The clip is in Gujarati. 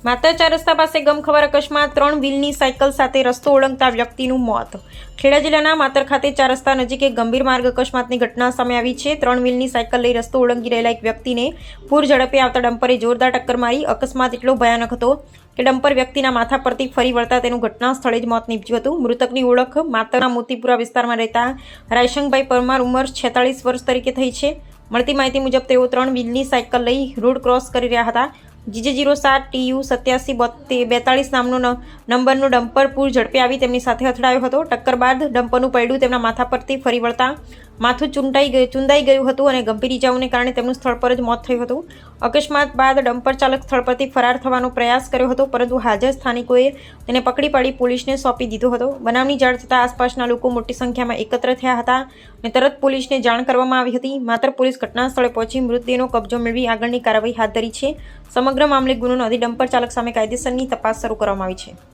માત્ર 4 રસ્તા પાસે ગમખબર અકસ્માત 3 વ્હીલની સાયકલ સાથે રસ્તો ઓળંગતા વ્યક્તિનું મોત। ખેડા જિલ્લાના માતર ખાતે 4 રસ્તા નજીક એક ગંભીર માર્ગ અકસ્માતની ઘટના સામે આવી છે। 3 વ્હીલની સાયકલ લઈ રસ્તો ઓળંગી રહેલા એક વ્યક્તિને પૂર ઝડપે આવતા ડમ્પરે જોરદાર ટક્કર મારી। અકસ્માત એટલો ભયાનક હતો કે ડમ્પર વ્યક્તિના માથા પરથી ફરી વળતા તેનું ઘટના સ્થળે જ મોત નીપજ્યું હતું। મૃતકની ઓળખ માતરના મોતીપુરા વિસ્તારમાં રહેતા રાયશંકભાઈ પરમાર ઉંમર 46 વર્ષ તરીકે થઈ છે। મળતી માહિતી મુજબ તેઓ 3 વ્હીલની સાયકલ લઈ રોડ ક્રોસ કરી રહ્યા હતા। GJ07 TU 8742 નામનો નંબરનું ડમ્પર પૂર ઝડપે આવી તેમની સાથે અથડાયો હતો। ટક્કર બાદ ડમ્પરનું પૈડું તેમના માથા પરથી ફરી વળતા માથું ચૂંદાઈ ગયું હતું અને ગંભીર ઇજાઓને કારણે તેમનું સ્થળ પર જ મોત થયું હતું। અકસ્માત બાદ ડમ્પર ચાલક સ્થળ પરથી ફરાર થવાનો પ્રયાસ કર્યો હતો, પરંતુ હાજર સ્થાનિકોએ તેને પકડી પાડી પોલીસને સોંપી દીધો હતો। બનાવની જાણ થતાં આસપાસના લોકો મોટી સંખ્યામાં એકત્ર થયા હતા અને તરત પોલીસને જાણ કરવામાં આવી હતી। માત્ર પોલીસ ઘટના સ્થળે પહોંચી મૃતદેહનો કબજો મેળવી આગળની કાર્યવાહી હાથ ધરી છે। સમગ્ર મામલે ગુનો નોંધી ડમ્પર ચાલક સામે કાયદેસરની તપાસ શરૂ કરવામાં આવી છે।